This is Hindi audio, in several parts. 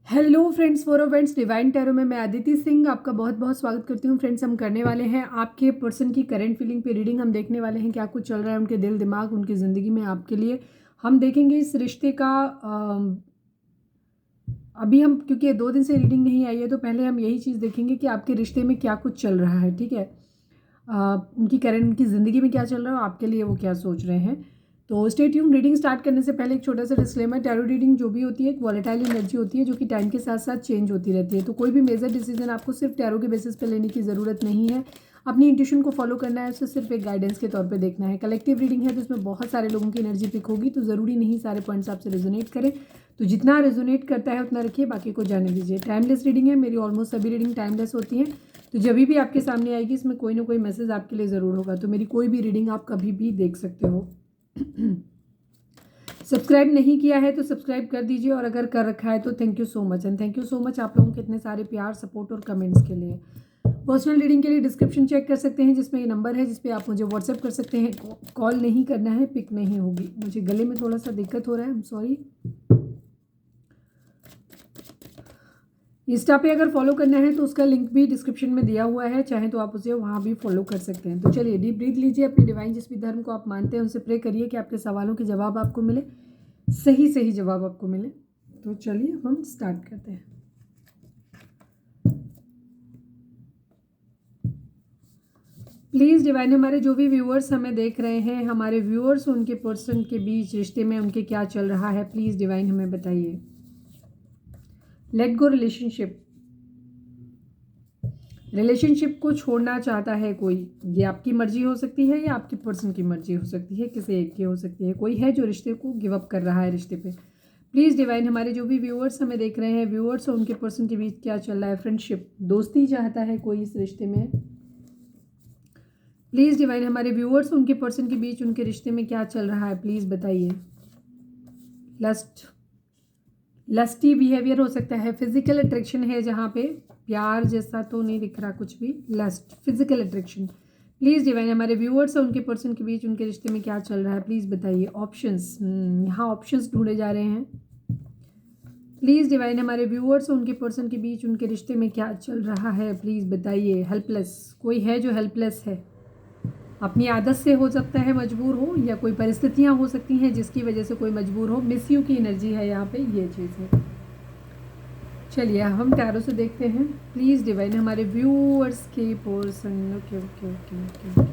Hello friends, for friends divine tarot में मैं अदिति सिंह आपका बहुत बहुत स्वागत करती हूँ। फ्रेंड्स, हम करने वाले हैं आपके पर्सन की करंट फीलिंग पे रीडिंग। हम देखने वाले हैं क्या कुछ चल रहा है उनके दिल दिमाग उनकी ज़िंदगी में आपके लिए। हम देखेंगे इस रिश्ते का अभी हम क्योंकि ये 2 दिन से रीडिंग नहीं आई है तो पहले हम यही चीज़ देखेंगे कि आपके रिश्ते में क्या कुछ चल रहा है। ठीक है, उनकी करंट उनकी ज़िंदगी में क्या चल रहा है, आपके लिए वो क्या सोच रहे हैं। तो स्टे ट्यून। रीडिंग स्टार्ट करने से पहले एक छोटा सा डिस्क्लेमर, टैरो रीडिंग जो भी होती है एक वॉलेटाइल एनर्जी होती है जो कि टाइम के साथ साथ चेंज होती रहती है। तो कोई भी मेजर डिसीजन आपको सिर्फ टैरो के बेसिस पे लेने की ज़रूरत नहीं है। अपनी इंट्यूशन को फॉलो करना है, उसे सिर्फ एक गाइडेंस के तौर पे देखना है। कलेक्टिव रीडिंग है तो इसमें बहुत सारे लोगों की एनर्जी पिक होगी, तो ज़रूरी नहीं सारे पॉइंट्स आपसे रेजोनेट करें। तो जितना रेजोनेट करता है उतना रखिए, बाकी को जाने दीजिए। टाइमलेस रीडिंग है, मेरी ऑलमोस्ट सभी रीडिंग टाइमलेस होती हैं। तो जब भी आपके सामने आएगी इसमें कोई ना कोई मैसेज आपके लिए ज़रूर होगा। तो मेरी कोई भी रीडिंग आप कभी भी देख सकते हो। सब्सक्राइब नहीं किया है तो सब्सक्राइब कर दीजिए, और अगर कर रखा है तो thank you so much. And thank you so much आप लोगों के इतने सारे प्यार, सपोर्ट और कमेंट्स के लिए। पर्सनल रीडिंग के लिए डिस्क्रिप्शन चेक कर सकते हैं जिसमें ये नंबर है जिस पे आप मुझे व्हाट्सएप कर सकते हैं। कॉल नहीं करना है, पिक नहीं होगी। मुझे गले में थोड़ा सा दिक्कत हो रहा है, आई एम सॉरी। इंस्टा पे अगर फॉलो करना है तो उसका लिंक भी डिस्क्रिप्शन में दिया हुआ है, चाहे तो आप उसे वहाँ भी फॉलो कर सकते हैं। तो चलिए डीप ब्रीथ लीजिए, अपनी डिवाइन जिस भी धर्म को आप मानते हैं उनसे प्रे करिए कि आपके सवालों के जवाब आपको मिले, सही सही जवाब आपको मिले। तो चलिए हम स्टार्ट करते हैं। प्लीज़ डिवाइन, हमारे जो भी व्यूअर्स हमें देख रहे हैं, हमारे व्यूअर्स उनके पर्सन के बीच रिश्ते में उनके क्या चल रहा है, प्लीज़ डिवाइन हमें बताइए। Let go relationship. रिलेशनशिप को छोड़ना चाहता है कोई, ये आपकी मर्जी हो सकती है या आपके पर्सन की मर्जी हो सकती है, किसी एक की हो सकती है। कोई है जो रिश्ते को गिव अप कर रहा है रिश्ते पे। प्लीज़ डिवाइन, हमारे जो भी व्यूअर्स हमें देख रहे हैं, व्यूअर्स और उनके पर्सन के बीच क्या चल रहा है। फ्रेंडशिप, दोस्ती चाहता है कोई इस रिश्ते में। प्लीज़ डिवाइन, हमारे व्यूअर्स उनके पर्सन के बीच उनके रिश्ते में क्या चल रहा है, प्लीज़ बताइए। लस्ट, लस्टी बिहेवियर हो सकता है। फिजिकल अट्रैक्शन है जहाँ पे, प्यार जैसा तो नहीं दिख रहा कुछ भी। Lust, physical attraction. Please divine, हमारे व्यूअर्स और उनके पर्सन के बीच उनके रिश्ते में क्या चल रहा है, प्लीज़ बताइए। ऑप्शंस, यहाँ ऑप्शंस ढूंढे जा रहे हैं। प्लीज़ डिवाइन, हमारे व्यूअर्स और उनके पर्सन के बीच उनके रिश्ते में क्या चल रहा है, प्लीज़ बताइए। हेल्पलेस, कोई है जो हेल्पलेस है, अपनी आदत से हो सकता है मजबूर हो, या कोई परिस्थितियां हो सकती हैं जिसकी वजह से कोई मजबूर हो। मिस यू की एनर्जी है यहाँ पे, ये चीज़ है। चलिए हम टैरो से देखते हैं। प्लीज़ डिवाइन, हमारे व्यूअर्स के person, okay okay okay okay.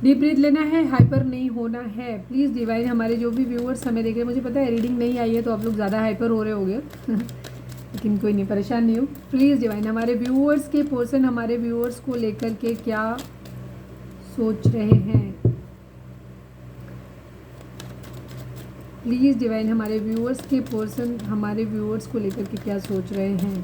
Deep breath लेना है, हाइपर नहीं होना है। प्लीज़ डिवाइन, हमारे जो भी व्यूअर्स हमें देख रहे हैं, मुझे पता है रीडिंग नहीं आई है तो आप लोग ज़्यादा हाइपर हो रहे होंगे लेकिन कोई नहीं, परेशान नहीं हो। प्लीज़ डिवाइन, हमारे व्यूअर्स के पर्सन हमारे व्यूअर्स को लेकर के क्या सोच रहे हैं। प्लीज़ डिवाइन, हमारे व्यूअर्स के पर्सन हमारे व्यूअर्स को लेकर के क्या सोच रहे हैं।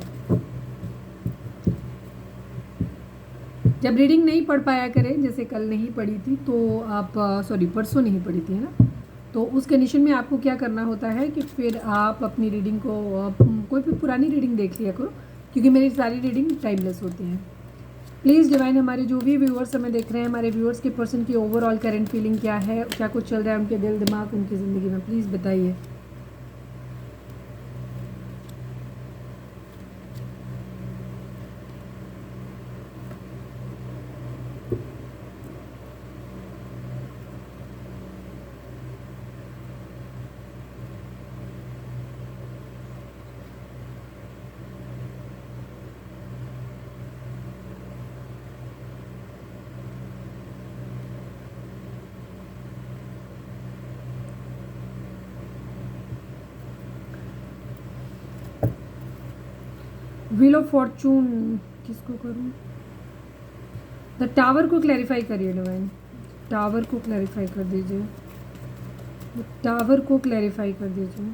जब रीडिंग नहीं पढ़ पाया करें, जैसे कल नहीं पढ़ी थी तो आप सॉरी परसों नहीं पढ़ी थी, है ना, तो उस कंडीशन में आपको क्या करना होता है कि फिर आप अपनी रीडिंग को कोई भी पुरानी रीडिंग देख लिया करो, क्योंकि मेरी सारी रीडिंग टाइमलेस होती हैं। प्लीज़ डिवाइन, हमारे जो भी व्यूअर्स हमें देख रहे हैं, हमारे व्यूअर्स के पर्सन की ओवरऑल करंट फीलिंग क्या है, क्या कुछ चल रहा है उनके दिल दिमाग उनकी ज़िंदगी में, प्लीज़ बताइए। व्हील ऑफ फॉर्चून किसको करूं। द टावर को क्लैरिफाई करिए डिवाइन, टावर को क्लैरिफाई कर दीजिए, टावर को क्लैरिफाई कर दीजिए।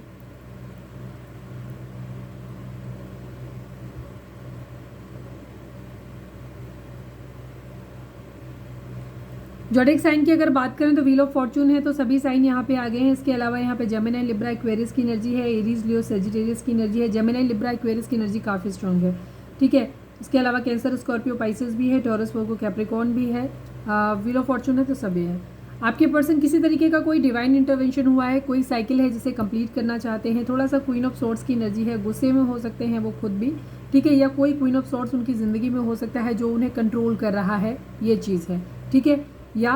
जोडिक साइन की अगर बात करें तो व्हील ऑफ फॉर्चून है तो सभी साइन यहाँ पे आ गए हैं। इसके अलावा यहाँ पे जेमिनी, लिब्रा, एक्वेरियस की एनर्जी है, एरीज, लियो, सेजिटेरियस की एनर्जी है। जेमिनी, लिब्रा, एक्वेरियस की एनर्जी काफ़ी स्ट्रॉन्ग है, ठीक है। इसके अलावा कैंसर, स्कॉर्पियो, पाइसेस भी है, टॉरस, वर्गो, कैप्रिकॉर्न भी है। व्हील ऑफ फॉर्चून है तो सभी है। आपके पर्सन किसी तरीके का कोई डिवाइन इंटरवेंशन हुआ है, कोई साइकिल है जिसे कंप्लीट करना चाहते हैं, थोड़ा सा क्वीन ऑफ सॉर्ड्स की एनर्जी है, गुस्से में हो सकते हैं वो खुद भी, ठीक है, या कोई क्वीन ऑफ सॉर्ड्स उनकी ज़िंदगी में हो सकता है जो उन्हें कंट्रोल कर रहा है, ये चीज़ है, ठीक है, या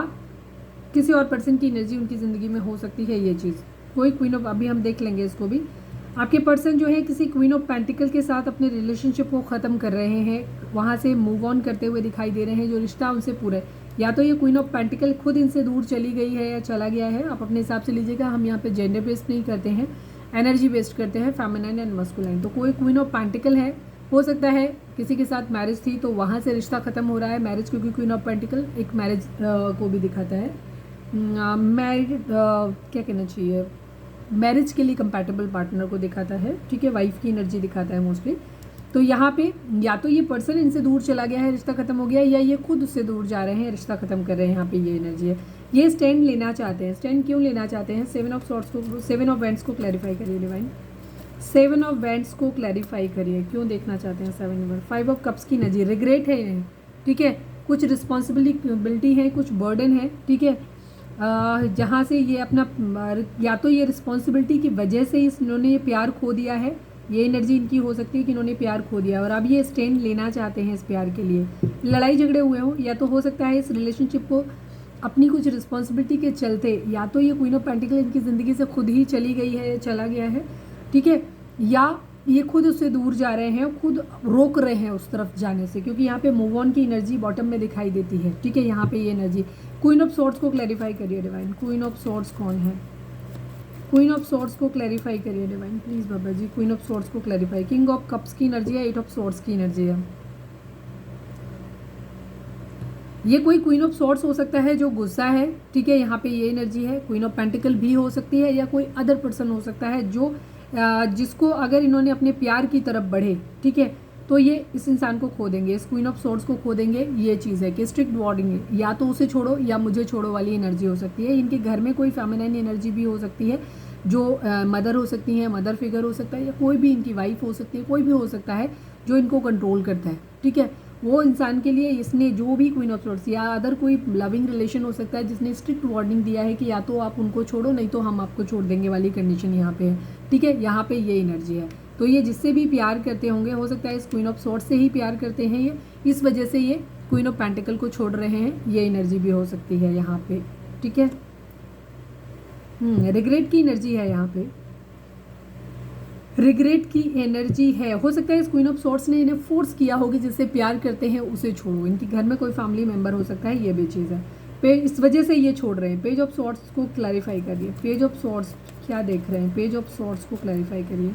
किसी और पर्सन की एनर्जी उनकी ज़िंदगी में हो सकती है, ये चीज़, कोई क्वीन ऑफ, अभी हम देख लेंगे इसको भी। आपके पर्सन जो है किसी क्वीन ऑफ पेंटिकल के साथ अपने रिलेशनशिप को ख़त्म कर रहे हैं, वहाँ से मूव ऑन करते हुए दिखाई दे रहे हैं, जो रिश्ता उनसे पूरा है, या तो ये क्वीन ऑफ पेंटिकल खुद इनसे दूर चली गई है या चला गया है, आप अपने हिसाब से लीजिएगा, हम यहाँ पे जेंडर बेस्ड नहीं करते हैं, एनर्जी बेस्ड करते हैं, फेमिनाइन एंड मस्कुलाइन। तो कोई क्वीन ऑफ पेंटिकल है, हो सकता है किसी के साथ मैरिज थी तो वहाँ से रिश्ता ख़त्म हो रहा है, मैरिज, क्योंकि क्वीन ऑफ पेंटिकल एक मैरिज को भी दिखाता है, मैरिड क्या कहना चाहिए, मैरिज के लिए कंपैटिबल पार्टनर को दिखाता है, ठीक है, वाइफ की एनर्जी दिखाता है मोस्टली। तो यहाँ पे या तो ये पर्सन इनसे दूर चला गया है, रिश्ता खत्म हो गया है, या ये खुद उससे दूर जा रहे हैं, रिश्ता खत्म कर रहे हैं, यहाँ पे ये एनर्जी है। ये स्टैंड लेना चाहते हैं, स्टैंड क्यों लेना चाहते हैं, 7 ऑफ सॉर्ड्स को, 7 ऑफ वैंड्स को क्लैरिफाई करिए डिवाइन, 7 ऑफ वैंड्स को क्लैरिफाई करिए, क्यों देखना चाहते हैं 7 नंबर। 5 ऑफ कप्स की एनर्जी, रिग्रेट है इन्हें, ठीक है, कुछ रिस्पॉन्सिबिलिटी है, कुछ बर्डन है, ठीक है, जहाँ से ये अपना, या तो ये रिस्पॉन्सिबिलिटी की वजह से इन्होंने ये प्यार खो दिया है, ये एनर्जी इनकी हो सकती है कि इन्होंने प्यार खो दिया और अब ये स्टैंड लेना चाहते हैं इस प्यार के लिए, लड़ाई झगड़े हुए हों, या तो हो सकता है इस रिलेशनशिप को अपनी कुछ रिस्पॉन्सिबिलिटी के चलते, या तो ये क्वीन ऑफ पेंटिकल इनकी ज़िंदगी से खुद ही चली गई है या चला गया है, ठीक है, या ये खुद उससे दूर जा रहे हैं, खुद रोक रहे हैं उस तरफ जाने से, क्योंकि यहाँ पे मूव ऑन की एनर्जी बॉटम में दिखाई देती है, ठीक है, यहाँ पे ये एनर्जी। क्वीन ऑफ सॉर्ड्स को क्लैरिफाई करिए डिवाइन, क्वीन ऑफ सॉर्ड्स कौन है, क्वीन ऑफ सॉर्ड्स को क्लैरिफाई करिए डिवाइन प्लीज़ बाबा जी, क्वीन ऑफ सॉर्ड्स को क्लैरिफाई। किंग ऑफ कप्स की एनर्जी है, 8 ऑफ सॉर्ड्स की एनर्जी है। ये कोई क्वीन ऑफ सॉर्ड्स हो सकता है जो गुस्सा है, ठीक है, यहाँ पे ये एनर्जी है। क्वीन ऑफ पेंटिकल भी हो सकती है, या कोई अदर पर्सन हो सकता है जो जिसको अगर इन्होंने अपने प्यार की तरफ बढ़े, ठीक है, तो ये इस इंसान को खो देंगे, इस क्वीन ऑफ सॉर्ड्स को खो देंगे। ये चीज़ है कि स्ट्रिक्ट वार्निंग है, या तो उसे छोड़ो या मुझे छोड़ो वाली एनर्जी हो सकती है। इनके घर में कोई फेमिनाइन एनर्जी भी हो सकती है, जो मदर हो सकती है, मदर फिगर हो सकता है, या कोई भी इनकी वाइफ हो सकती है, कोई भी हो सकता है जो इनको कंट्रोल करता है, ठीक है, वो इंसान के लिए इसने जो भी क्वीन ऑफ सॉर्ड्स या अदर कोई लविंग रिलेशन हो सकता है जिसने स्ट्रिक्ट वार्निंग दिया है कि या तो आप उनको छोड़ो, नहीं तो हम आपको छोड़ देंगे वाली कंडीशन यहाँ पे है, ठीक है, यहाँ पे ये एनर्जी है। तो ये जिससे भी प्यार करते होंगे, हो सकता है इस क्वीन ऑफ सॉर्ड्स से ही प्यार करते हैं ये, इस वजह से ये क्वीन ऑफ पेंटिकल को छोड़ रहे हैं, ये एनर्जी भी हो सकती है यहाँ पे, ठीक है। रिग्रेट की एनर्जी है यहाँ पे, रिग्रेट की एनर्जी है। हो सकता है इस क्वीन ऑफ सॉर्ड्स ने इन्हें फोर्स किया होगा, जिससे प्यार करते हैं उसे छोड़ो। इनके घर में कोई फैमिली मेंबर हो सकता है, ये भी चीज़ है, इस वजह से ये छोड़ रहे हैं। पेज ऑफ सॉर्ड्स को क्लैरिफाई करिए, पेज ऑफ सॉर्ड्स क्या देख रहे हैं, पेज ऑफ सॉर्ड्स को क्लैरिफाई करिए।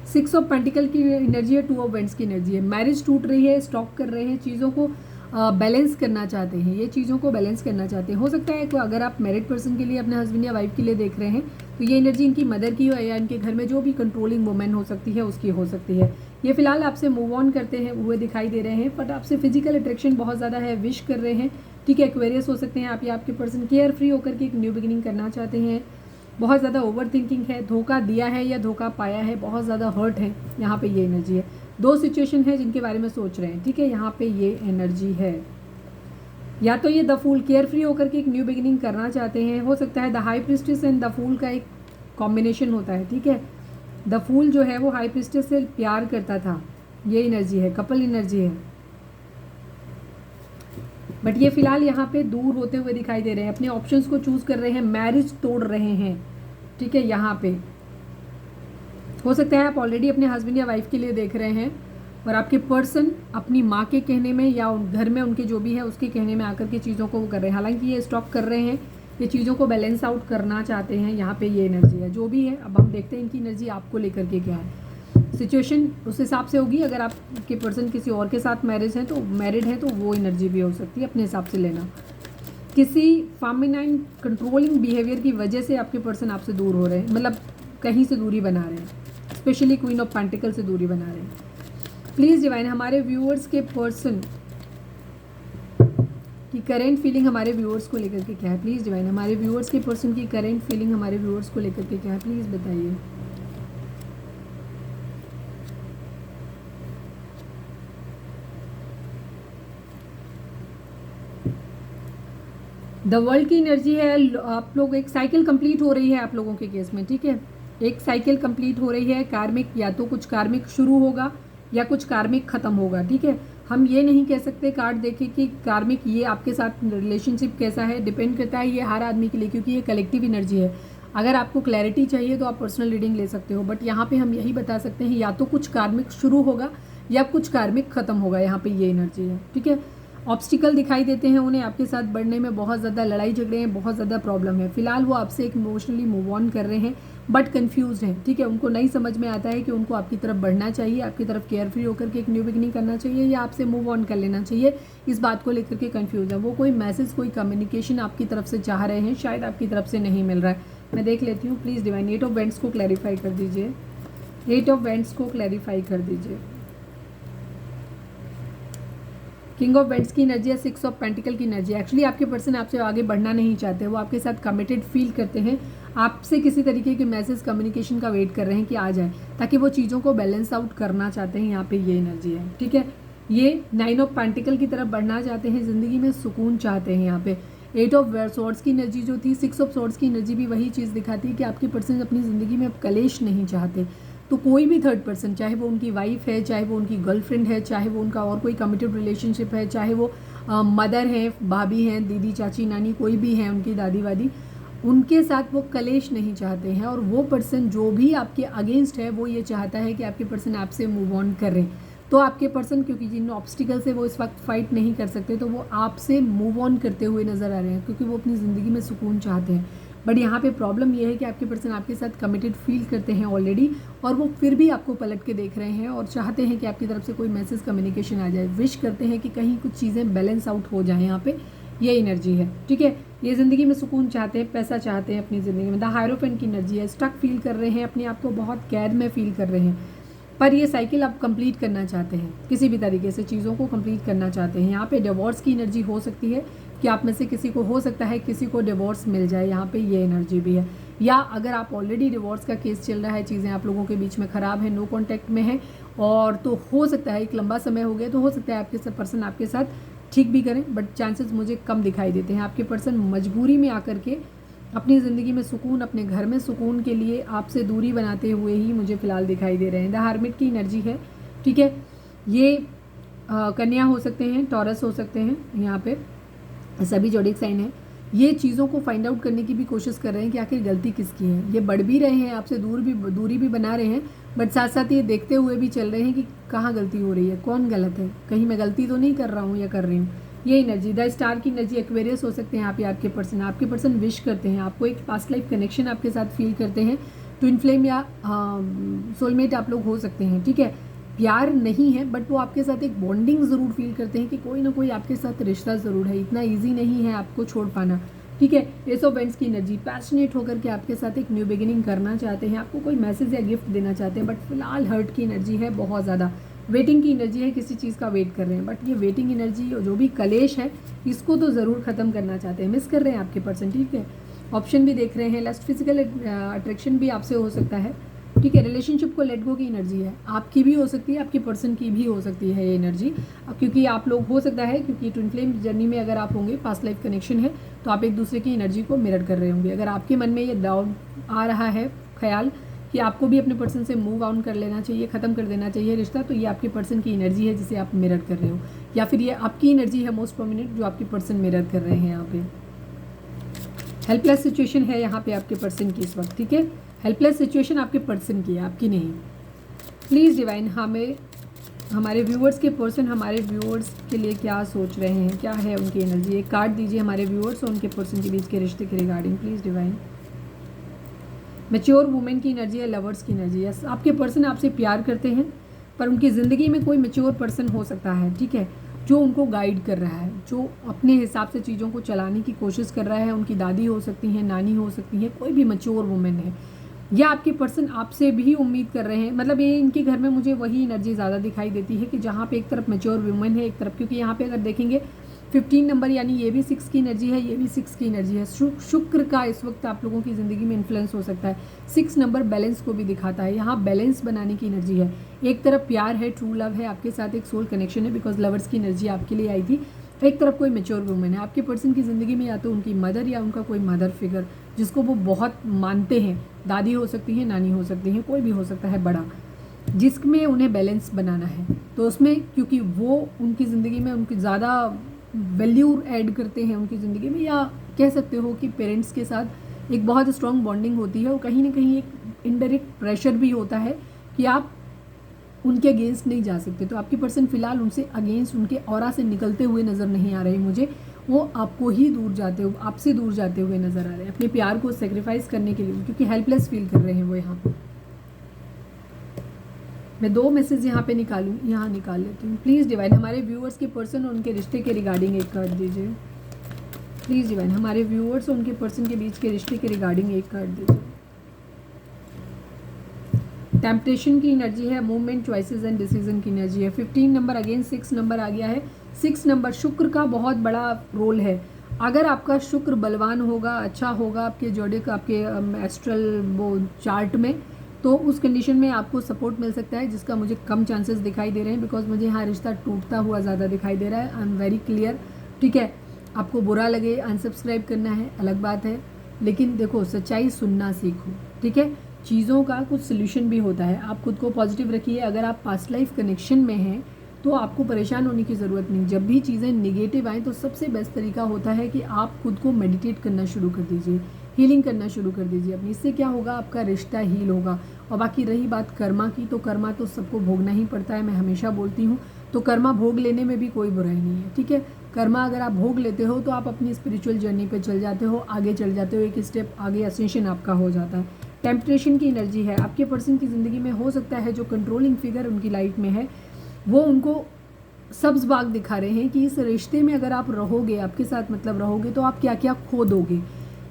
6 ऑफ पेंटिकल की एनर्जी है, 2 ऑफ वेंड्स की एनर्जी है। मैरिज टूट रही है, स्टॉप कर रहे हैं, चीज़ों को बैलेंस करना चाहते हैं, ये चीज़ों को बैलेंस करना चाहते हैं। हो सकता है कि अगर आप मैरिड पर्सन के लिए अपने हस्बैंड या वाइफ के लिए देख रहे हैं तो ये एनर्जी इनकी मदर की हो या इनके घर में जो भी कंट्रोलिंग वुमेन हो सकती है उसकी हो सकती है। ये फिलहाल आपसे मूव ऑन करते हैं हुए दिखाई दे रहे हैं, बट आपसे फिजिकल अट्रैक्शन बहुत ज़्यादा है, विश कर रहे हैं, ठीक है। एक्वेरियस हो सकते हैं आप या आपके पर्सन, केयर फ्री होकर के एक न्यू बिगिनिंग करना चाहते हैं। बहुत ज़्यादा ओवर थिंकिंग है, धोखा दिया है या धोखा पाया है, बहुत ज़्यादा हर्ट है, यहाँ पे ये एनर्जी है। 2 सिचुएशन है जिनके बारे में सोच रहे हैं, ठीक है, यहाँ पे ये एनर्जी है। या तो ये द फूल, केयर फ्री होकर के एक न्यू बिगिनिंग करना चाहते हैं, हो सकता है the high priestess and the fool का एक कॉम्बिनेशन होता है, ठीक है। द फूल जो है वो हाई प्रिस्टेस से प्यार करता था, ये एनर्जी है, कपल एनर्जी है, बट ये फिलहाल यहाँ पे दूर होते हुए दिखाई दे रहे हैं, अपने ऑप्शंस को चूज कर रहे हैं, मैरिज तोड़ रहे हैं, ठीक है। यहाँ पे हो सकता है आप ऑलरेडी अपने हस्बैंड या वाइफ के लिए देख रहे हैं और आपके पर्सन अपनी माँ के कहने में या घर में उनके जो भी है उसके कहने में आकर के चीज़ों को वो कर रहे हैं। हालांकि ये स्टॉप कर रहे हैं, ये चीज़ों को बैलेंस आउट करना चाहते हैं, यहाँ पे ये एनर्जी है। जो भी है अब हम देखते हैं इनकी एनर्जी आपको लेकर के क्या है, सिचुएशन उस हिसाब से होगी। अगर आपके पर्सन किसी और के साथ मैरिज है तो मैरिड है तो वो एनर्जी भी हो सकती है, अपने हिसाब से लेना। किसी फेमिनाइन कंट्रोलिंग बिहेवियर की वजह से आपके पर्सन आपसे दूर हो रहे हैं, मतलब कहीं से दूरी बना रहे हैं, स्पेशली क्वीन ऑफ पेंटिकल से दूरी बना रहे हैं। प्लीज़ डिवाइन हमारे व्यूअर्स के पर्सन की करेंट फीलिंग हमारे व्यूअर्स को लेकर के क्या है, प्लीज़ डिवाइन हमारे व्यूअर्स के पर्सन की करेंट फीलिंग हमारे व्यूअर्स को लेकर के क्या है, प्लीज़ बताइए। द वर्ल्ड की एनर्जी है, आप लोग एक साइकिल कंप्लीट हो रही है आप लोगों के केस में, ठीक है, एक साइकिल कंप्लीट हो रही है कार्मिक, या तो कुछ कार्मिक शुरू होगा या कुछ कार्मिक खत्म होगा, ठीक है। हम ये नहीं कह सकते कार्ड देखे कि कार्मिक ये आपके साथ रिलेशनशिप कैसा है, डिपेंड करता है ये हर आदमी के लिए, क्योंकि ये कलेक्टिव एनर्जी है। अगर आपको क्लैरिटी चाहिए तो आप पर्सनल रीडिंग ले सकते हो, बट यहाँ पे हम यही बता सकते हैं या तो कुछ कार्मिक शुरू होगा या कुछ कार्मिक खत्म होगा, यहाँ पे ये एनर्जी है, ठीक है। ऑब्स्टिकल दिखाई देते हैं उन्हें आपके साथ बढ़ने में, बहुत ज़्यादा लड़ाई झगड़े हैं, बहुत ज़्यादा प्रॉब्लम है। फिलहाल वो आपसे एक इमोशनली मूव ऑन कर रहे हैं बट कंफ्यूज हैं, ठीक है। उनको नहीं समझ में आता है कि उनको आपकी तरफ बढ़ना चाहिए, आपकी तरफ केयर फ्री होकर के एक न्यू बिगनिंग करना चाहिए या आपसे मूव ऑन कर लेना चाहिए, इस बात को लेकर के कंफ्यूज है। वो कोई मैसेज, कोई कम्युनिकेशन आपकी तरफ से चाह रहे हैं, शायद आपकी तरफ से नहीं मिल रहा है। मैं देख लेती हूँ, प्लीज़ डिवाइन 8 ऑफ वेंट्स को क्लैरिफाई कर दीजिए, 8 ऑफ वेंट्स को क्लैरिफाई कर दीजिए। किंग ऑफ वेंट्स की एनर्जी है, 6 ऑफ पेंटिकल की एनर्जी। एक्चुअली आपके पर्सन आपसे आगे बढ़ना नहीं चाहते, वो आपके साथ कमिटेड फील करते हैं, आपसे किसी तरीके के मैसेज कम्युनिकेशन का वेट कर रहे हैं कि आ जाए, ताकि वो चीज़ों को बैलेंस आउट करना चाहते हैं। यहाँ पे ये एनर्जी है, ठीक है। ये 9 ऑफ पेंटिकल की तरफ बढ़ना चाहते हैं, ज़िंदगी में सुकून चाहते हैं। यहाँ पे 8 ऑफ सॉर्ड्स की एनर्जी जो थी, 6 ऑफ सॉर्ड्स की एनर्जी भी वही चीज़ दिखाती है कि आपके पर्सन अपनी ज़िंदगी में अब कलेश नहीं चाहते। तो कोई भी थर्ड पर्सन, चाहे वो उनकी वाइफ है, चाहे वो उनकी गर्लफ्रेंड है, चाहे वो उनका और कोई कमिटेड रिलेशनशिप है, चाहे वो मदर है, भाभी हैं, दीदी, चाची, नानी, कोई भी है, उनकी दादी वादी, उनके साथ वो कलेश नहीं चाहते हैं। और वो पर्सन जो भी आपके अगेंस्ट है, वो ये चाहता है कि आपके पर्सन आपसे मूव ऑन करें। तो आपके पर्सन, क्योंकि जिन ऑब्स्टिकल से वो इस वक्त फाइट नहीं कर सकते, तो वो आपसे मूव ऑन करते हुए नज़र आ रहे हैं, क्योंकि वो अपनी ज़िंदगी में सुकून चाहते हैं। बट यहाँ पे प्रॉब्लम ये है कि आपके पर्सन आपके साथ कमिटेड फील करते हैं ऑलरेडी, और वो फिर भी आपको पलट के देख रहे हैं और चाहते हैं कि आपकी तरफ से कोई मैसेज कम्युनिकेशन आ जाए, विश करते हैं कि कहीं कुछ चीज़ें बैलेंस आउट हो जाएं। यहाँ पे ये एनर्जी है, ठीक है। ये ज़िंदगी में सुकून चाहते हैं, पैसा चाहते हैं अपनी ज़िंदगी में। द हायरोफेंट की एनर्जी है, स्टक फील कर रहे हैं, अपने आप को बहुत कैद में फील कर रहे हैं, पर ये साइकिल आप कंप्लीट करना चाहते हैं, किसी भी तरीके से चीज़ों को कंप्लीट करना चाहते हैं। यहाँ पे डिवोर्स की एनर्जी हो सकती है कि आप में से किसी को, हो सकता है किसी को डिवोर्स मिल जाए, यहाँ पे ये एनर्जी भी है। या अगर आप ऑलरेडी डिवोर्स का केस चल रहा है, चीज़ें आप लोगों के बीच में ख़राब है, नो कॉन्टैक्ट में है, और तो हो सकता है एक लंबा समय हो गया, तो हो सकता है आपके पर्सन आपके साथ ठीक भी करें, बट चांसेस मुझे कम दिखाई देते हैं। आपके पर्सन मजबूरी में आकर के अपनी ज़िंदगी में सुकून, अपने घर में सुकून के लिए आपसे दूरी बनाते हुए ही मुझे फ़िलहाल दिखाई दे रहे हैं। द हार्मिट की एनर्जी है, ठीक है। ये कन्या हो सकते हैं, टॉरस हो सकते हैं, यहाँ पे सभी जोडिक साइन है। ये चीज़ों को फाइंड आउट करने की भी कोशिश कर रहे हैं कि आखिर गलती किसकी है। ये बढ़ भी रहे हैं, आपसे दूरी भी बना रहे हैं, बट साथ साथ ये देखते हुए भी चल रहे हैं कि कहाँ गलती हो रही है, कौन गलत है, कहीं मैं गलती तो नहीं कर रहा हूँ या कर रही हूँ। ये एनर्जी, द स्टार की एनर्जी, एक्वेरियस हो सकते हैं यहाँ पे आपके पर्सन विश करते हैं आपको, एक पास्ट लाइफ कनेक्शन आपके साथ फील करते हैं, ट्विन फ्लेम या सोलमेट आप लोग हो सकते हैं, ठीक है। प्यार नहीं है, बट वो आपके साथ एक बॉन्डिंग ज़रूर फील करते हैं कि कोई ना कोई आपके साथ रिश्ता ज़रूर है, इतना ईजी नहीं है आपको छोड़ पाना, ठीक है। एस ऑफ वेंट्स की एनर्जी, पैशनेट होकर के आपके साथ एक न्यू बिगिनिंग करना चाहते हैं, आपको कोई मैसेज या गिफ्ट देना चाहते हैं, बट फिलहाल हर्ट की एनर्जी है, बहुत ज़्यादा वेटिंग की एनर्जी है, किसी चीज़ का वेट कर रहे हैं, बट ये वेटिंग एनर्जी जो भी कलेश है, इसको तो ज़रूर ख़त्म करना चाहते हैं, मिस कर रहे हैं आपके पर्सन, ठीक है। ऑप्शन भी देख रहे हैं, लस्ट, फिजिकल अट्रैक्शन भी आपसे हो सकता है, ठीक है। रिलेशनशिप को लेट गो की एनर्जी है, आपकी भी हो सकती है, आपके पर्सन की भी हो सकती है ये एनर्जी, क्योंकि आप लोग हो सकता है, क्योंकि ट्विन फ्लेम जर्नी में अगर आप होंगे, पास्ट लाइफ कनेक्शन है, तो आप एक दूसरे की एनर्जी को मिरर कर रहे होंगे। अगर आपके मन में ये डाउट आ रहा है, ख्याल कि आपको भी अपने पर्सन से मूव ऑन कर लेना चाहिए, ख़त्म कर देना चाहिए रिश्ता, तो ये आपके पर्सन की एनर्जी है जिसे आप मिरर कर रहे हो, या फिर ये आपकी एनर्जी है मोस्ट प्रोमिनेंट जो आपके पर्सन मिरर कर रहे हैं। यहाँ पे हेल्पलेस सिचुएशन है यहाँ पे आपके पर्सन की इस वक्त, ठीक है। हेल्पलेस सिचुएशन आपके पर्सन की है, आपकी नहीं। प्लीज़ डिवाइन हमें, हमारे व्यूअर्स के पर्सन हमारे व्यूअर्स के लिए क्या सोच रहे हैं, क्या है उनकी एनर्जी, एक कार्ड दीजिए हमारे व्यूअर्स और उनके पर्सन के बीच के रिश्ते के regarding, please divine. Mature women की एनर्जी है, लवर्स की एनर्जी है, आपके पर्सन आपसे प्यार करते हैं, पर उनकी ज़िंदगी में कोई मैच्योर पर्सन हो सकता है, ठीक है, जो उनको गाइड कर रहा है, जो अपने हिसाब से चीज़ों को चलाने की कोशिश कर रहा है। उनकी दादी हो सकती हैं, नानी हो सकती हैं, कोई भी मैच्योर वुमेन है, या आपके पर्सन आपसे भी उम्मीद कर रहे हैं। मतलब ये इनके घर में मुझे वही एनर्जी ज़्यादा दिखाई देती है कि जहाँ पे एक तरफ मैच्योर वुमेन है, एक तरफ, क्योंकि यहाँ पे अगर देखेंगे 15 नंबर, यानी ये भी 6 की एनर्जी है, ये भी 6 की एनर्जी है। शुक्र का इस वक्त आप लोगों की ज़िंदगी में इन्फ्लुएंस हो सकता है। 6 नंबर बैलेंस को भी दिखाता है, यहाँ बैलेंस बनाने की एनर्जी है। एक तरफ प्यार है, ट्रू लव है, आपके साथ एक सोल कनेक्शन है, बिकॉज लवर्स की एनर्जी आपके लिए आई थी, एक तरफ कोई मेच्योर वुमेन है आपके पर्सन की ज़िंदगी में, या तो उनकी मदर या उनका कोई मदर फिगर जिसको वो बहुत मानते हैं, दादी हो सकती है, नानी हो सकती है, कोई भी हो सकता है बड़ा, जिसमें उन्हें बैलेंस बनाना है। तो उसमें क्योंकि वो उनकी ज़िंदगी में उनकी ज़्यादा वैल्यू ऐड करते हैं उनकी ज़िंदगी में, या कह सकते हो कि पेरेंट्स के साथ एक बहुत स्ट्रॉन्ग बॉन्डिंग होती है, और कहीं ना कहीं एक इनडायरेक्ट प्रेशर भी होता है कि आप उनके अगेंस्ट नहीं जा सकते। तो आपकी पर्सन फिलहाल उनसे अगेंस्ट, उनके ऑरा से निकलते हुए नज़र नहीं आ रहे मुझे, वो आपको ही दूर जाते हुए, आपसे दूर जाते हुए नज़र आ रहे हैं अपने प्यार को सेक्रीफाइस करने के लिए, क्योंकि हेल्पलेस फील कर रहे हैं वो यहाँ पर। मैं 2 मैसेज यहाँ पे यहाँ निकाल लेती हूँ। प्लीज़ डिवाइन हमारे व्यूअर्स के पर्सन और उनके रिश्ते के रिगार्डिंग एक कार्ड दीजिए। प्लीज़ डिवाइन हमारे व्यूअर्स और उनके पर्सन के बीच के रिश्ते के रिगार्डिंग एक कार्ड दीजिए। टेम्पटेशन की एनर्जी है, मूवमेंट, चॉइसेस एंड डिसीजन की एनर्जी है। 15 नंबर अगेन 6 नंबर आ गया है। 6 नंबर शुक्र का बहुत बड़ा रोल है। अगर आपका शुक्र बलवान होगा, अच्छा होगा आपके जोडिक, आपके एस्ट्रल वो चार्ट में, तो उस कंडीशन में आपको सपोर्ट मिल सकता है, जिसका मुझे कम चांसेस दिखाई दे रहे हैं, बिकॉज मुझे यहाँ रिश्ता टूटता हुआ ज़्यादा दिखाई दे रहा है। आई एम वेरी क्लियर, ठीक है। आपको बुरा लगे, अनसब्सक्राइब करना है, अलग बात है, लेकिन देखो सच्चाई सुनना सीखो, ठीक है। चीज़ों का कुछ सोल्यूशन भी होता है। आप खुद को पॉजिटिव रखिए। अगर आप पास्ट लाइफ कनेक्शन में हैं तो आपको परेशान होने की ज़रूरत नहीं। जब भी चीज़ें निगेटिव आएँ तो सबसे बेस्ट तरीका होता है कि आप खुद को मेडिटेट करना शुरू कर दीजिए, हीलिंग करना शुरू कर दीजिए अपनी। इससे क्या होगा, आपका रिश्ता हील होगा। और बाकी रही बात कर्मा की, तो कर्मा तो सबको भोगना ही पड़ता है, मैं हमेशा बोलती हूँ। तो कर्मा भोग लेने में भी कोई बुराई नहीं है, ठीक है। कर्मा अगर आप भोग लेते हो तो आप अपनी स्पिरिचुअल जर्नी पे चल जाते हो, आगे चल जाते हो, एक स्टेप आगे असेंशन आपका हो जाता है। टेम्पटेशन की एनर्जी है आपके पर्सन की ज़िंदगी में। हो सकता है जो कंट्रोलिंग फिगर उनकी लाइफ में है वो उनको सब्ज बाग दिखा रहे हैं कि इस रिश्ते में अगर आप रहोगे, आपके साथ मतलब रहोगे, तो आप क्या क्या खो दोगे,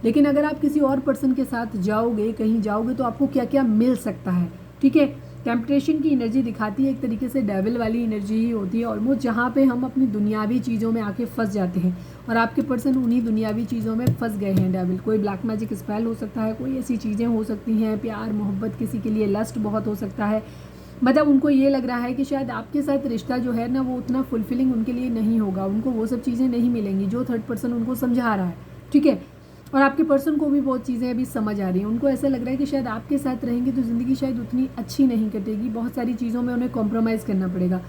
लेकिन अगर आप किसी और पर्सन के साथ जाओगे, कहीं जाओगे, तो आपको क्या क्या मिल सकता है, ठीक है। टेम्पटेशन की एनर्जी दिखाती है एक तरीके से डेविल वाली एनर्जी ही होती है ऑलमोस्ट, जहाँ पे हम अपनी दुनियावी चीज़ों में आके फंस जाते हैं, और आपके पर्सन उन्हीं दुनियावी चीज़ों में फंस गए हैं। डेविल कोई ब्लैक मैजिक स्पेल हो सकता है, कोई ऐसी चीज़ें हो सकती हैं, प्यार मोहब्बत, किसी के लिए लस्ट बहुत हो सकता है। मतलब उनको ये लग रहा है कि शायद आपके साथ रिश्ता जो है ना वो उतना फुलफिलिंग उनके लिए नहीं होगा, उनको वो सब चीज़ें नहीं मिलेंगी जो थर्ड पर्सन उनको समझा रहा है, ठीक है। और आपके पर्सन को भी बहुत चीज़ें अभी समझ आ रही हैं। उनको ऐसा लग रहा है कि शायद आपके साथ रहेंगे तो ज़िंदगी शायद उतनी अच्छी नहीं कटेगी, बहुत सारी चीज़ों में उन्हें कॉम्प्रोमाइज़ करना पड़ेगा,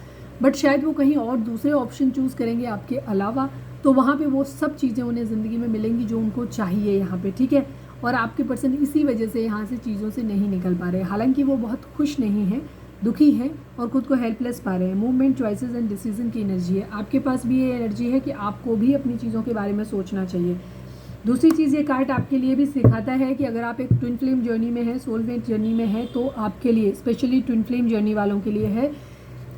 बट शायद वो कहीं और दूसरे ऑप्शन चूज़ करेंगे आपके अलावा, तो वहाँ पे वो सब चीज़ें उन्हें ज़िंदगी में मिलेंगी जो उनको चाहिए यहाँ पे, ठीक है। और आपके पर्सन इसी वजह से यहाँ से चीज़ों से नहीं निकल पा रहे हैं। हालांकि वो बहुत खुश नहीं हैं, दुखी हैं और खुद को हेल्पलेस पा रहे हैं। मूवमेंट, चॉइसेस एंड डिसीजन की एनर्जी है आपके पास भी। ये एनर्जी है कि आपको भी अपनी चीज़ों के बारे में सोचना चाहिए। दूसरी चीज़, ये कार्ड आपके लिए भी सिखाता है कि अगर आप एक ट्विन फ्लेम जर्नी में है, सोलमेट जर्नी में है, तो आपके लिए, स्पेशली ट्विन फ्लेम जर्नी वालों के लिए है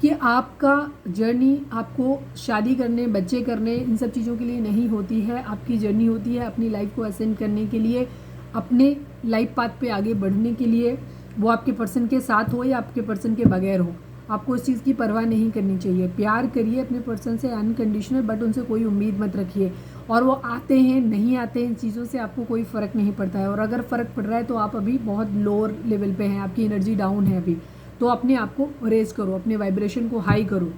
कि आपका जर्नी आपको शादी करने, बच्चे करने, इन सब चीज़ों के लिए नहीं होती है। आपकी जर्नी होती है अपनी लाइफ को असेंड करने के लिए, अपने लाइफ पाथ पे आगे बढ़ने के लिए। वो आपके पर्सन के साथ हो या आपके पर्सन के बगैर हो, आपको इस चीज़ की परवाह नहीं करनी चाहिए। प्यार करिए अपने पर्सन से अनकंडीशनल, बट उनसे कोई उम्मीद मत रखिए। और वो आते हैं नहीं आते हैं, इन चीज़ों से आपको कोई फ़र्क नहीं पड़ता है। और अगर फ़र्क पड़ रहा है तो आप अभी बहुत लोअर लेवल पे हैं, आपकी एनर्जी डाउन है अभी, तो अपने आप को रेज करो, अपने वाइब्रेशन को हाई करो।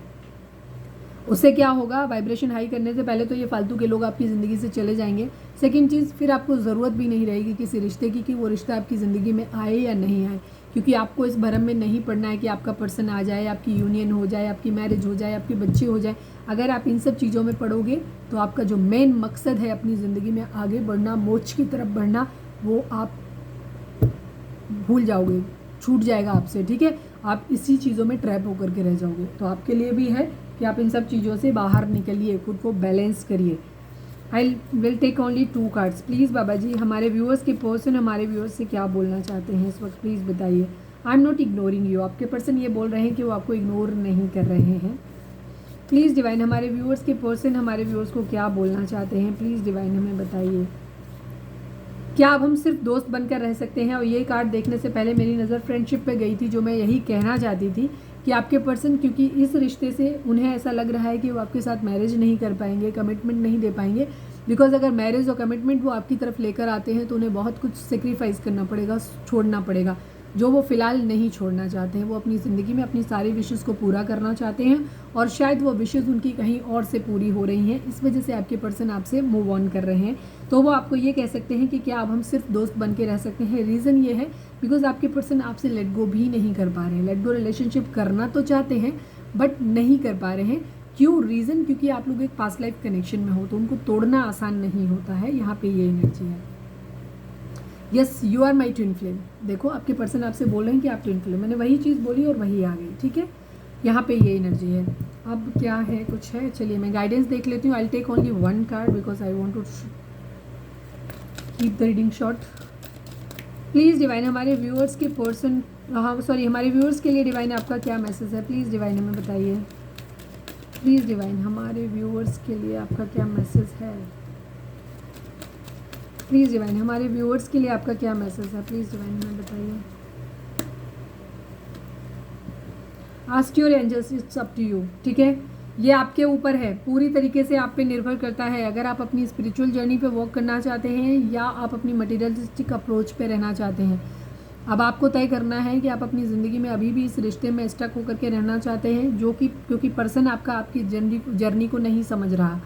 उससे क्या होगा, वाइब्रेशन हाई करने से पहले तो ये फालतू के लोग आपकी ज़िंदगी से चले जाएंगे। सेकंड चीज़, फिर आपको ज़रूरत भी नहीं रहेगी किसी रिश्ते की, कि वो रिश्ता आपकी ज़िंदगी में आए या नहीं आए, क्योंकि आपको इस भरम में नहीं पड़ना है कि आपका पर्सन आ जाए, आपकी यूनियन हो जाए, आपकी मैरिज हो जाए, आपके बच्चे हो जाए। अगर आप इन सब चीज़ों में पड़ोगे तो आपका जो मेन मकसद है अपनी ज़िंदगी में आगे बढ़ना, मोक्ष की तरफ बढ़ना, वो आप भूल जाओगे, छूट जाएगा आपसे, ठीक है। आप इसी चीज़ों में ट्रैप होकर के रह जाओगे। तो आपके लिए भी है कि आप इन सब चीज़ों से बाहर निकलिए, खुद को बैलेंस करिए। I will take only 2 cards. Please बाबा जी हमारे व्यूअर्स के पर्सन हमारे व्यूअर्स से क्या बोलना चाहते हैं इस वक्त, प्लीज़ बताइए। I am not ignoring you. आपके पर्सन ये बोल रहे हैं कि वो आपको इग्नोर नहीं कर रहे हैं। प्लीज़ डिवाइन हमारे व्यूअर्स के पर्सन हमारे व्यूअर्स को क्या बोलना चाहते हैं, प्लीज़ डिवाइन हमें बताइए। क्या अब हम सिर्फ दोस्त बनकर रह सकते हैं? और ये कार्ड देखने से पहले मेरी नज़र फ्रेंडशिप पे गई थी, जो मैं यही कहना चाहती थी कि आपके पर्सन, क्योंकि इस रिश्ते से उन्हें ऐसा लग रहा है कि वो आपके साथ मैरिज नहीं कर पाएंगे, कमिटमेंट नहीं दे पाएंगे, बिकॉज अगर मैरिज और कमिटमेंट वो आपकी तरफ लेकर आते हैं तो उन्हें बहुत कुछ सेक्रीफाइस करना पड़ेगा, छोड़ना पड़ेगा। जो वो फ़िलहाल नहीं छोड़ना चाहते हैं। वो अपनी ज़िंदगी में अपनी सारी विशेज़ को पूरा करना चाहते हैं और शायद वो विशेज़ उनकी कहीं और से पूरी हो रही हैं, इस वजह से आपके पर्सन आपसे मूव ऑन कर रहे हैं। तो वो आपको ये कह सकते हैं कि क्या अब हम सिर्फ दोस्त बन के रह सकते हैं। रीज़न ये है बिकॉज आपके पर्सन आपसे लेट गो भी नहीं कर पा रहे हैं। लेट गो रिलेशनशिप करना तो चाहते हैं बट नहीं कर पा रहे हैं। क्यों? रीज़न क्योंकि आप लोग एक पास्ट लाइफ कनेक्शन में हो, तो उनको तोड़ना आसान नहीं होता है। यहाँ पे ये एनर्जी है। Yes, you are my twin flame. देखो आपके पर्सन आपसे बोल रहे हैं कि आप ट्विन फ्लेम, मैंने वही चीज़ बोली और वही आ गई। ठीक है, यहाँ पे ये एनर्जी है। अब क्या है, कुछ है? चलिए मैं गाइडेंस देख लेती हूँ। I take only one card because I want to keep the reading short. Please divine हमारे व्यूअर्स के पर्सन, हाँ सॉरी, हमारे व्यूअर्स के लिए डिवाइन आपका क्या मैसेज है? प्लीज़ डिवाइन हमें बताइए। प्लीज़ डिवाइन हमारे व्यूअर्स के लिए आपका क्या मैसेज है? प्लीज़ डिवाइन हमारे व्यूअर्स के लिए आपका क्या मैसेज है? प्लीज़ डिवाइन हमें बताइए। Ask your angels, it's up to you. ठीक है, ये आपके ऊपर है, पूरी तरीके से आप पे निर्भर करता है। अगर आप अपनी स्पिरिचुअल जर्नी पे वॉक करना चाहते हैं या आप अपनी मटेरियलिस्टिक अप्रोच पे रहना चाहते हैं, अब आपको तय करना है कि आप अपनी ज़िंदगी में अभी भी इस रिश्ते में स्टक होकर के रहना चाहते हैं, जो कि क्योंकि पर्सन आपका आपकी जर्नी को नहीं समझ रहा,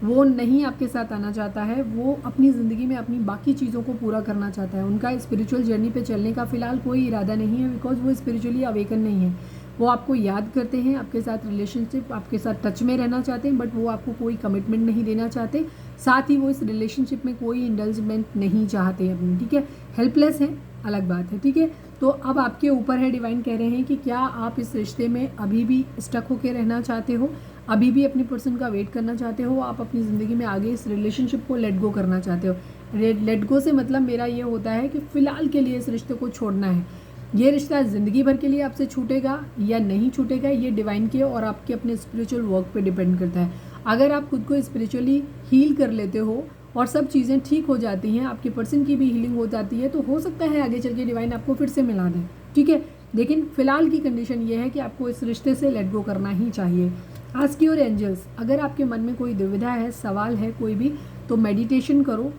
वो नहीं आपके साथ आना चाहता है, वो अपनी ज़िंदगी में अपनी बाकी चीज़ों को पूरा करना चाहता है। उनका स्पिरिचुअल जर्नी पे चलने का फ़िलहाल कोई इरादा नहीं है बिकॉज वो स्पिरिचुअली अवेकन नहीं है। वो आपको याद करते हैं, आपके साथ रिलेशनशिप, आपके साथ टच में रहना चाहते हैं, बट वो आपको कोई कमिटमेंट नहीं देना चाहते। साथ ही वो इस रिलेशनशिप में कोई इंडल्जमेंट नहीं चाहते अपनी। ठीक है, हेल्पलेस है, अलग बात है। ठीक है, तो अब आपके ऊपर है। डिवाइन कह रहे हैं कि क्या आप इस रिश्ते में अभी भी स्टक होकर रहना चाहते हो, अभी भी अपनी पर्सन का वेट करना चाहते हो, आप अपनी ज़िंदगी में आगे इस रिलेशनशिप को लेट गो करना चाहते हो। लेट गो से मतलब मेरा ये होता है कि फ़िलहाल के लिए इस रिश्ते को छोड़ना है। ये रिश्ता ज़िंदगी भर के लिए आपसे छूटेगा या नहीं छूटेगा, ये डिवाइन के और आपके अपने स्पिरिचुअल वर्क पे डिपेंड करता है। अगर आप खुद को स्पिरिचुअली हील कर लेते हो और सब चीज़ें ठीक हो जाती हैं, आपके पर्सन की भी हीलिंग हो जाती है, तो हो सकता है आगे चल के डिवाइन आपको फिर से मिला दें। ठीक है, लेकिन फ़िलहाल की कंडीशन ये है कि आपको इस रिश्ते से लेट गो करना ही चाहिए। आस्क योर एंजल्स, अगर आपके मन में कोई दुविधा है, सवाल है कोई भी, तो मेडिटेशन करो,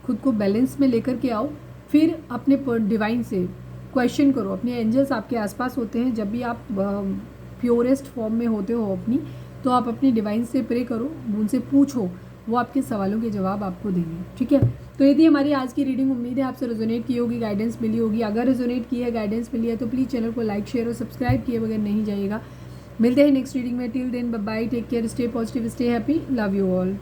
खुद को बैलेंस में लेकर के आओ, फिर अपने डिवाइन से क्वेश्चन करो। अपने एंजल्स आपके आसपास होते हैं, जब भी आप प्योरेस्ट फॉर्म में होते हो अपनी, तो आप अपने डिवाइन से प्रे करो, उनसे पूछो, वो आपके सवालों के जवाब आपको देंगे। ठीक है, तो ये थी हमारी आज की रीडिंग। उम्मीद है आपसे रेजोनेट की होगी, गाइडेंस मिली होगी। अगर रेजोनेट की है, गाइडेंस मिली है, तो प्लीज़ चैनल को लाइक, शेयर और सब्सक्राइब किए बगैर नहीं जाइएगा। मिलते हैं नेक्स्ट रीडिंग में। Till then bye bye, take care, stay positive, stay happy, love you all.